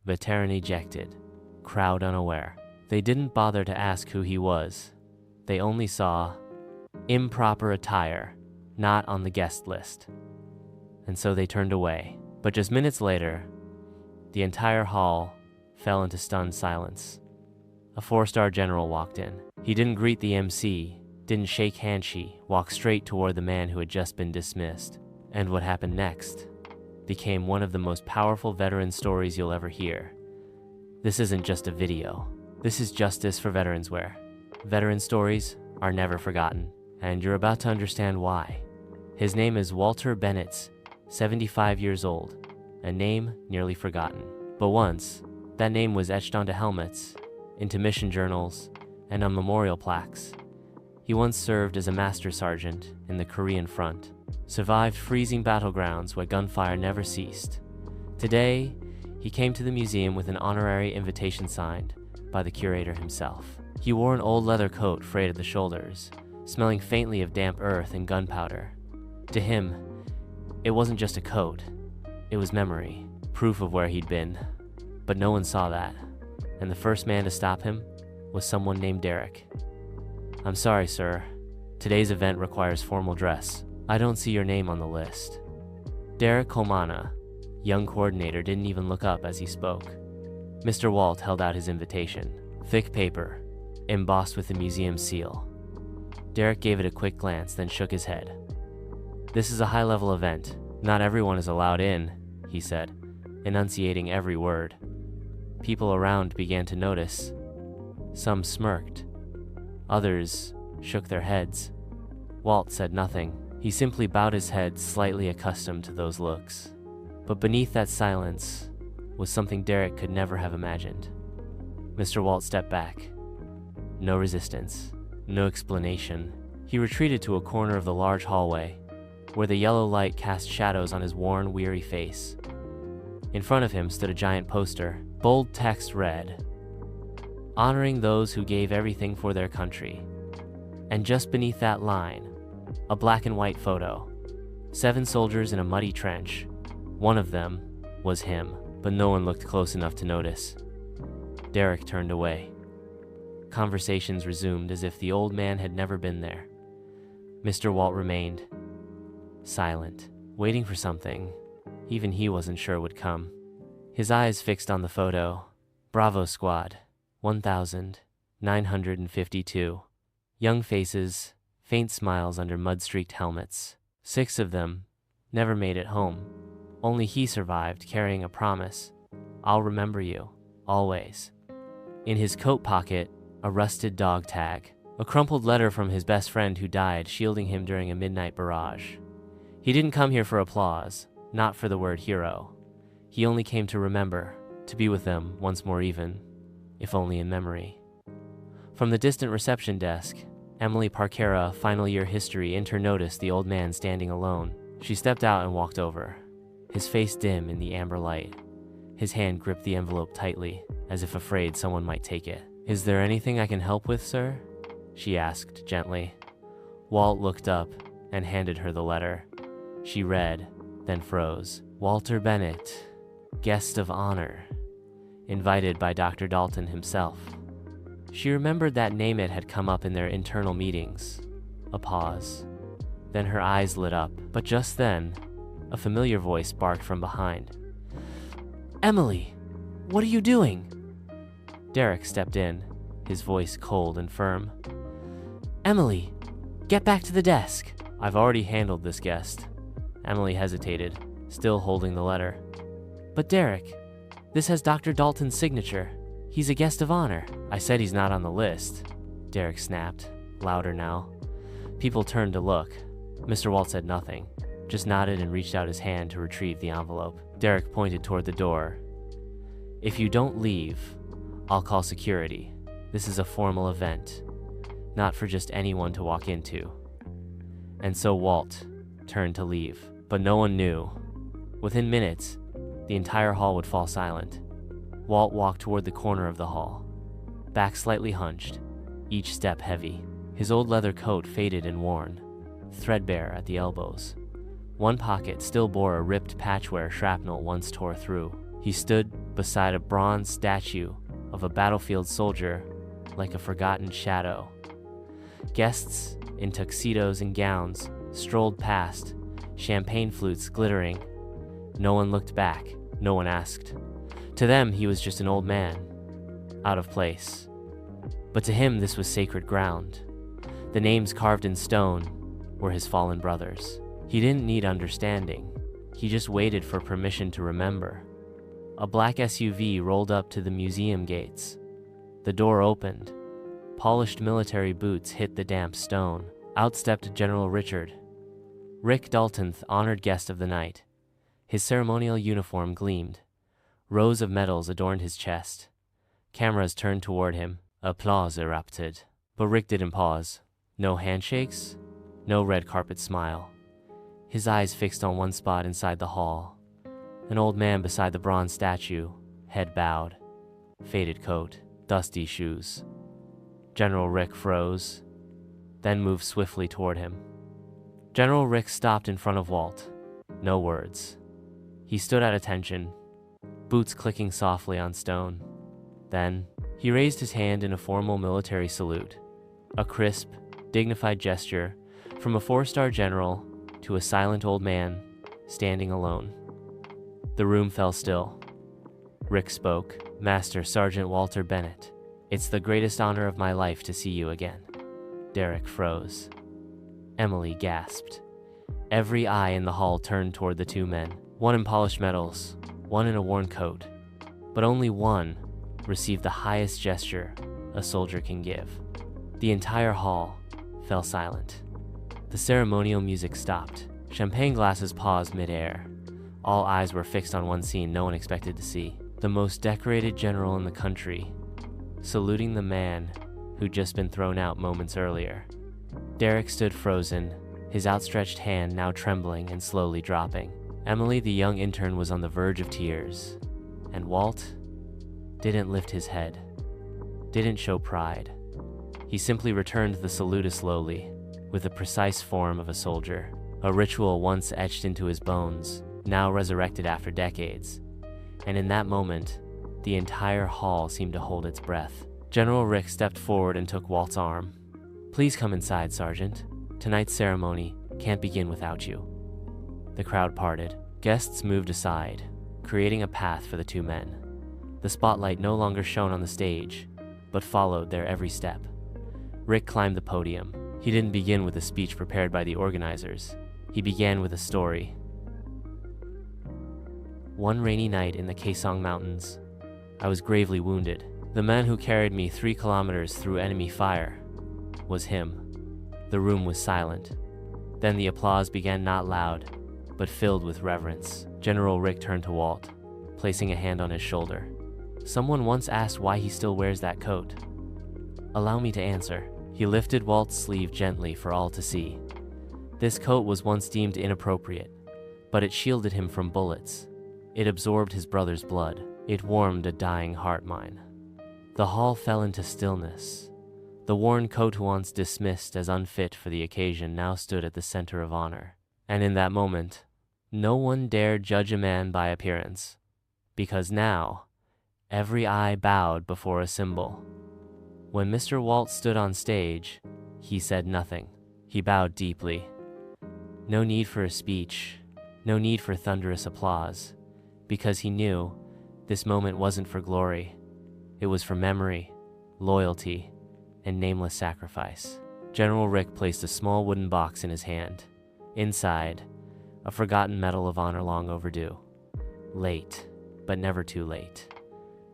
veteran ejected, crowd unaware. They didn't bother to ask who he was. They only saw improper attire, not on the guest list. And so they turned away. But just minutes later, the entire hall fell into stunned silence. A 4-star general walked in. He didn't greet the MC, didn't shake hands. She walked straight toward the man who had just been dismissed. And what happened next became one of the most powerful veteran stories you'll ever hear. This isn't just a video. This is justice for veterans wear. Veteran stories are never forgotten, and you're about to understand why. His name is Walter Bennett, 75 years old, a name nearly forgotten. But once, that name was etched onto helmets, into mission journals, and on memorial plaques. He once served as a master sergeant in the Korean front, survived freezing battlegrounds where gunfire never ceased. Today, he came to the museum with an honorary invitation signed by the curator himself. He wore an old leather coat frayed at the shoulders, smelling faintly of damp earth and gunpowder. To him, it wasn't just a coat, it was memory, proof of where he'd been. But no one saw that, and the first man to stop him was someone named Derek. "I'm sorry, sir. Today's event requires formal dress. I don't see your name on the list." Derek Kolmana, young coordinator, didn't even look up as he spoke. Mr. Walt held out his invitation, thick paper, embossed with the museum seal. Derek gave it a quick glance, then shook his head. "This is a high-level event. Not everyone is allowed in," he said, enunciating every word. People around began to notice. Some smirked. Others shook their heads. Walt said nothing. He simply bowed his head, slightly accustomed to those looks. But beneath that silence was something Derek could never have imagined. Mr. Walt stepped back. No resistance, no explanation. He retreated to a corner of the large hallway, where the yellow light cast shadows on his worn, weary face. In front of him stood a giant poster. Bold text read, "Honoring those who gave everything for their country." And just beneath that line, a black and white photo. 7 soldiers in a muddy trench. One of them was him, but no one looked close enough to notice. Derek turned away. Conversations resumed as if the old man had never been there. Mr. Walt remained silent, waiting for something even he wasn't sure would come. His eyes fixed on the photo. Bravo Squad, 1,952. Young faces, faint smiles under mud-streaked helmets. 6 of them never made it home. Only he survived, carrying a promise. "I'll remember you, always." In his coat pocket, a rusted dog tag. A crumpled letter from his best friend who died, shielding him during a midnight barrage. He didn't come here for applause, not for the word hero. He only came to remember, to be with them once more even, if only in memory. From the distant reception desk, Emily Parkera, final year history intern, noticed the old man standing alone. She stepped out and walked over, his face dim in the amber light. His hand gripped the envelope tightly, as if afraid someone might take it. "Is there anything I can help with, sir?" she asked gently. Walt looked up and handed her the letter. She read, then froze. "Walter Bennett, guest of honor, invited by Dr. Dalton himself." She remembered that name. It had come up in their internal meetings. A pause. Then her eyes lit up. But just then, a familiar voice barked from behind. "Emily, what are you doing?" Derek stepped in, his voice cold and firm. "Emily, get back to the desk." "I've already handled this guest." Emily hesitated, still holding the letter. "But Derek, this has Dr. Dalton's signature. He's a guest of honor." "I said he's not on the list," Derek snapped, louder now. People turned to look. Mr. Walt said nothing, just nodded and reached out his hand to retrieve the envelope. Derek pointed toward the door. "If you don't leave, I'll call security. This is a formal event, not for just anyone to walk into." And so Walt turned to leave, but no one knew. Within minutes, the entire hall would fall silent. Walt walked toward the corner of the hall, back slightly hunched, each step heavy. His old leather coat faded and worn, threadbare at the elbows. One pocket still bore a ripped patch where shrapnel once tore through. He stood beside a bronze statue of a battlefield soldier like a forgotten shadow. Guests in tuxedos and gowns strolled past, champagne flutes glittering. No one looked back, no one asked. To them, he was just an old man, out of place. But to him, this was sacred ground. The names carved in stone were his fallen brothers. He didn't need understanding. He just waited for permission to remember. A black SUV rolled up to the museum gates. The door opened. Polished military boots hit the damp stone. Out stepped General Richard, Rick Dalton's honored guest of the night. His ceremonial uniform gleamed. Rows of medals adorned his chest. Cameras turned toward him. Applause erupted. But Rick didn't pause. No handshakes, no red carpet smile. His eyes fixed on one spot inside the hall. An old man beside the bronze statue, head bowed, faded coat, dusty shoes. General Rick froze, then moved swiftly toward him. General Rick stopped in front of Walt. No words. He stood at attention, boots clicking softly on stone. Then, he raised his hand in a formal military salute, a crisp, dignified gesture from a four-star general to a silent old man standing alone. The room fell still. Rick spoke. Master Sergeant Walter Bennett, it's the greatest honor of my life to see you again. Derek froze. Emily gasped. Every eye in the hall turned toward the two men, one in polished metals, one in a worn coat. But only one received the highest gesture a soldier can give. The entire hall fell silent. The ceremonial music stopped. Champagne glasses paused mid-air. All eyes were fixed on one scene no one expected to see. The most decorated general in the country, saluting the man who'd just been thrown out moments earlier. Derek stood frozen, his outstretched hand now trembling and slowly dropping. Emily, the young intern, was on the verge of tears. And Walt didn't lift his head, didn't show pride. He simply returned the salute slowly, with the precise form of a soldier. A ritual once etched into his bones, now resurrected after decades. And in that moment, the entire hall seemed to hold its breath. General Rick stepped forward and took Walt's arm. Please come inside, Sergeant. Tonight's ceremony can't begin without you. The crowd parted. Guests moved aside, creating a path for the two men. The spotlight no longer shone on the stage, but followed their every step. Rick climbed the podium. He didn't begin with a speech prepared by the organizers. He began with a story. One rainy night in the Kaesong Mountains, I was gravely wounded. The man who carried me 3 kilometers through enemy fire was him. The room was silent. Then the applause began, not loud, but filled with reverence. General Rick turned to Walt, placing a hand on his shoulder. Someone once asked why he still wears that coat. Allow me to answer. He lifted Walt's sleeve gently for all to see. This coat was once deemed inappropriate, but it shielded him from bullets. It absorbed his brother's blood. It warmed a dying heart mine. The hall fell into stillness. The worn coat once dismissed as unfit for the occasion now stood at the center of honor. And in that moment, no one dared judge a man by appearance, because now, every eye bowed before a symbol. When Mr. Walt stood on stage, he said nothing. He bowed deeply. No need for a speech, no need for thunderous applause, because he knew this moment wasn't for glory. It was for memory, loyalty, and nameless sacrifice. General Rick placed a small wooden box in his hand. Inside, a forgotten Medal of Honor long overdue. Late, but never too late.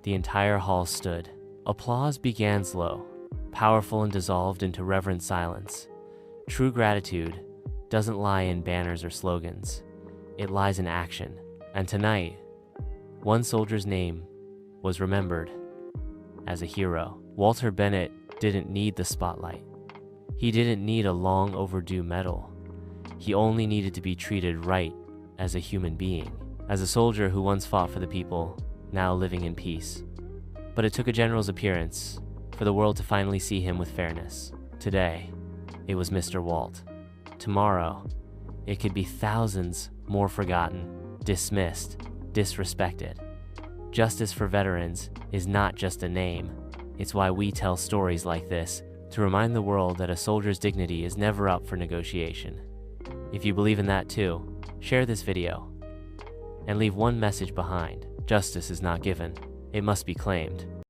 The entire hall stood. Applause began slow, powerful and dissolved into reverent silence. True gratitude doesn't lie in banners or slogans. It lies in action. And tonight, one soldier's name was remembered as a hero. Walter Bennett didn't need the spotlight. He didn't need a long overdue medal. He only needed to be treated right as a human being, as a soldier who once fought for the people, now living in peace. But it took a general's appearance for the world to finally see him with fairness. Today, it was Mr. Walt. Tomorrow, it could be thousands more forgotten, dismissed, disrespected. Justice for veterans is not just a name. It's why we tell stories like this, to remind the world that a soldier's dignity is never up for negotiation. If you believe in that too, share this video and leave one message behind. Justice is not given, it must be claimed.